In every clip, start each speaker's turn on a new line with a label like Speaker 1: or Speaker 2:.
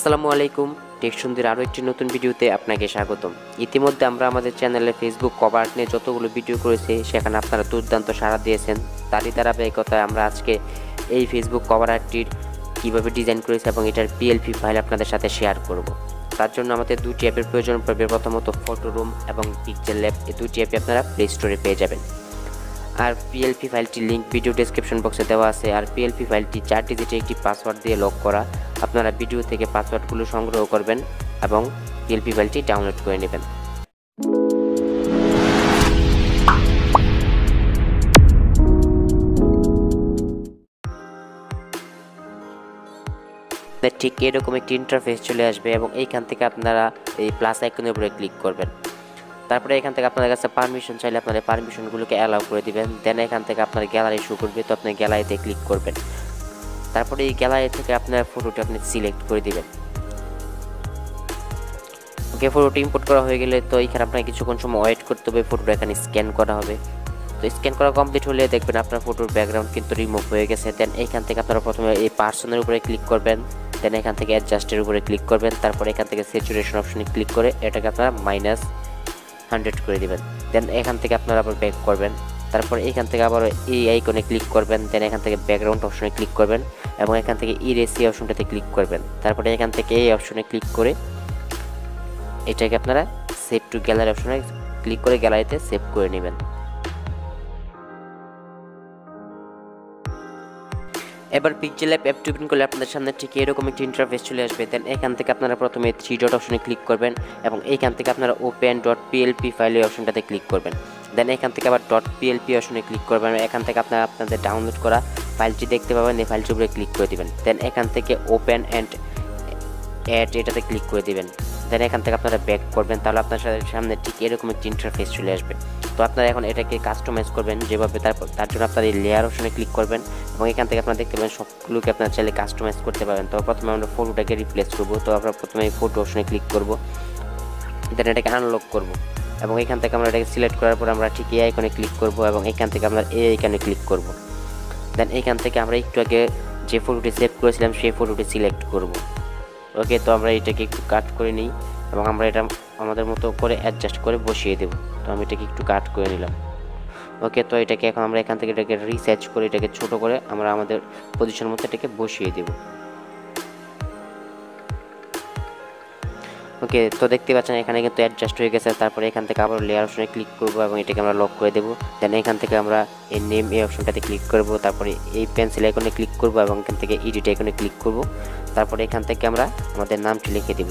Speaker 1: আসসালামু আলাইকুম। টেক সুন্দর আরও একটি নতুন ভিডিওতে আপনাকে স্বাগতম। ইতিমধ্যে আমরা আমাদের চ্যানেলে ফেসবুক কভার আর্ট নিয়ে যতগুলো ভিডিও করেছি সেখানে আপনারা দুর্দান্ত সাড়া দিয়েছেন। তারই ধারাবাহিকতায় আমরা আজকে এই ফেসবুক কভার আর্টটির কীভাবে ডিজাইন করেছি এবং এটার পিএলপি ফাইল আপনাদের সাথে শেয়ার করব। তার জন্য আমাদের দুটি অ্যাপের প্রয়োজন পড়বে। প্রথমত ফটোরুম এবং পিকচার ল্যাব, এই দুটি অ্যাপে আপনারা প্লে স্টোরে পেয়ে যাবেন। আর পিএলপি ফাইলটির লিঙ্ক ভিডিও ডেসক্রিপশন বক্সে দেওয়া আছে। আর পিএলপি ফাইলটি 4 ডিজিটের একটি পাসওয়ার্ড দিয়ে লক করা। আপনারা ভিডিও থেকে পাসওয়ার্ডগুলো সংগ্রহ করবেন এবং পিএলপি ফাইলটি ডাউনলোড করে নেবেন। ঠিক এরকম একটি ইন্টারফেস চলে আসবে এবং এইখান থেকে আপনারা এই প্লাস আইকনের উপরে ক্লিক করবেন। তারপরে এখান থেকে আপনাদের কাছে পারমিশন চাইলে আপনারা পারমিশনগুলোকে অ্যালাউ করে দিবেন। দেন এখান থেকে আপনার গ্যালারি শো করবে, তো আপনি গ্যালারিতে ক্লিক করবেন। তারপরে এই গ্যালারি থেকে আপনার ফটোটি আপনি সিলেক্ট করে দিবেন। ওকে, ফটোটি ইম্পোর্ট করা হয়ে গেলে তো এখানে আপনাকে কিছুক্ষণ সময় ওয়েট করতে হবে। ফটোটা এখানে স্ক্যান করা হবে। তো স্ক্যান করা কমপ্লিট হলে দেখবেন আপনার ফটোর ব্যাকগ্রাউন্ড কিন্তু রিমুভ হয়ে গেছে। দেন এইখান থেকে আপনারা প্রথমে এই পার্সনের উপরে ক্লিক করবেন। দেন এখান থেকে অ্যাডজাস্টের উপরে ক্লিক করবেন। তারপর এখান থেকে স্যাচুরেশন অপশনে ক্লিক করে এটাকে আপনারা -100 করে দিবেন। দেন এখান থেকে আপনারা আবার ব্যাক করবেন। তারপর এখান থেকে আবার এই আইকনে ক্লিক করবেন। দেন এখান থেকে ব্যাকগ্রাউন্ড অপশনে ক্লিক করবেন এবং এখান থেকে ইরেজ এই অপশনটাতে ক্লিক করবেন। তারপরে এখান থেকে এই অপশনে ক্লিক করে এটাকে আপনারা সেভ টু গ্যালারি অপশনে ক্লিক করে গ্যালারিতে সেভ করে নেবেন। এবার পিকচার ল্যাব অ্যাপটি ওপেন করলে আপনাদের সামনে ঠিক এরকম একটি ইন্টারফেস চলে আসবে। দেন এখান থেকে আপনারা প্রথমে 3 ডট অপশনে ক্লিক করবেন এবং এইখান থেকে আপনারা ওপেন ডট পিএলপি ফাইলের অপশনটাতে ক্লিক করবেন। দেন এখান থেকে আবার ডট পিএলপি অপশনে ক্লিক করবেন। এখান থেকে আপনারা আপনাদের ডাউনলোড করা ফাইলটি দেখতে পাবেন। এই ফাইলটির উপরে ক্লিক করে দিবেন। দেন এখান থেকে ওপেন অ্যান্ড অ্যাড এটাতে ক্লিক করে দিবেন। দেন এখান থেকে আপনারা ব্যাক করবেন। তাহলে আপনার সামনে ঠিক এরকম একটি ইন্টারফেস চলে আসবে। তো আপনারা এখন এটাকে কাস্টমাইজ করবেন যেভাবে, তার জন্য আপনারা এই লেয়ার অপশনে ক্লিক করবেন এবং এখান থেকে আপনারা দেখতে পাবেন সবগুলোকে আপনারা চাইলে কাস্টমাইজ করতে পারেন। তো প্রথমে আমরা ফটোটাকে রিপ্লেস করব। তো আমরা প্রথমে এই ফটো অপশনে ক্লিক করব। দেন এটাকে আনলক করব এবং এখান থেকে আমরা এটাকে সিলেক্ট করার পর আমরা ঠিক এই আইকনে ক্লিক করব এবং এখান থেকে আমরা এই আইকনে ক্লিক করব। দেন এখান থেকে আমরা একটু আগে যে ফটোটি সেভ করেছিলাম সেই ফটোটি সিলেক্ট করব। ওকে, তো আমরা এটাকে একটু কাট করে নিই এবং আমরা এটা আমাদের মতো করে অ্যাডজাস্ট করে বসিয়ে দেব। তো আমি এটাকে একটু কাট করে নিলাম। ওকে, তো এটাকে এখন আমরা এখান থেকে এটাকে রিসার্চ করে এটাকে ছোট করে আমরা আমাদের পজিশন মতো এটাকে বসিয়ে দেব। ওকে, তো দেখতে পাচ্ছেন এখানে কিন্তু অ্যাডজাস্ট হয়ে গেছে। তারপরে এখান থেকে আবার লেয়ার অপশনে ক্লিক করব এবং এটাকে আমরা লক করে দেব। দেন এখান থেকে আমরা এই নেম এই অপশনটাতে ক্লিক করব। তারপরে এই পেন্সিল আইকনে ক্লিক করব এবং এখান থেকে এডিট আইকনে ক্লিক করব। তারপরে এখান থেকে আমরা আমাদের নামটি লিখে দেব।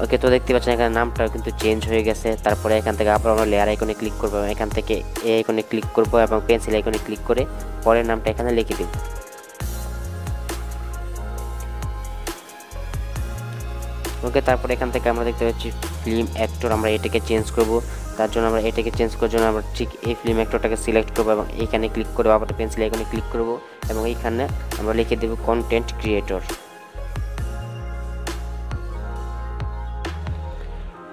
Speaker 1: ওকে, তো দেখতে পাচ্ছেন এখানে নামটা কিন্তু চেঞ্জ হয়ে গেছে। তারপরে এখান থেকে আবার আমরা লেয়ার আইকনে ক্লিক করব এবং এখান থেকে এই আইকনে ক্লিক করব এবং পেন্সিল আইকনে ক্লিক করে পরের নামটা এখানে লিখে দেব। ওকে, তারপরে এখান থেকে আমরা দেখতে পাচ্ছি ফিল্ম অ্যাক্টর, আমরা এটাকে চেঞ্জ করব। তার জন্য আমরা এটাকে চেঞ্জ করার জন্য আমরা ঠিক এই ফিল্ম অ্যাক্টরটাকে সিলেক্ট করব এবং এইখানে ক্লিক করব, আবার পেন্সিল আইকনে ক্লিক করব এবং এইখানে আমরা লিখে দেব কন্টেন্ট ক্রিয়েটর।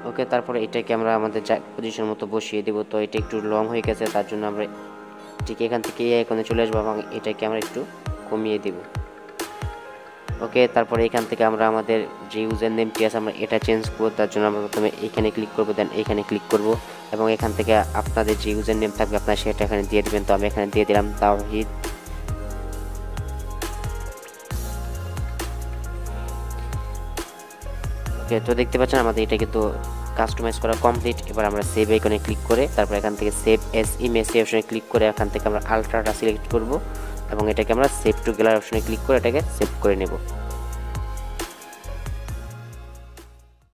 Speaker 1: ওকে, তারপরে এটাকে আমরা আমাদের পজিশন মতো বসিয়ে দেব। তো এটা একটু লং হয়ে গেছে, তার জন্য আমরা ঠিক এখান থেকে এই আইকনে চলে আসবো এবং এটাকে আমরা একটু কমিয়ে দেব। ওকে, তারপরে এখান থেকে আমরা আমাদের যে ইউজার নেমটি আছে আমরা এটা চেঞ্জ করব। তার জন্য আমরা প্রথমে এইখানে ক্লিক করব, দেন এইখানে ক্লিক করব এবং এখান থেকে আপনাদের যে ইউজার নেম থাকবে আপনারা সেটা এখানে দিয়ে দেবেন। তো আমি এখানে দিয়ে দিলাম তাওহিদ। ওকে, তো দেখতে পাচ্ছেন আমাদের এটা কিন্তু কাস্টমাইজ করা কমপ্লিট। এবার আমরা সেভ আইকনে ক্লিক করে তারপর এখান থেকে সেভ এস ইমেজ অপশনে ক্লিক করে এখান থেকে আমরা আলট্রাটা সিলেক্ট করব এবং এটাকে আমরা সেভ টু গ্যালারি অপশনে ক্লিক করে এটাকে সেভ করে নেব।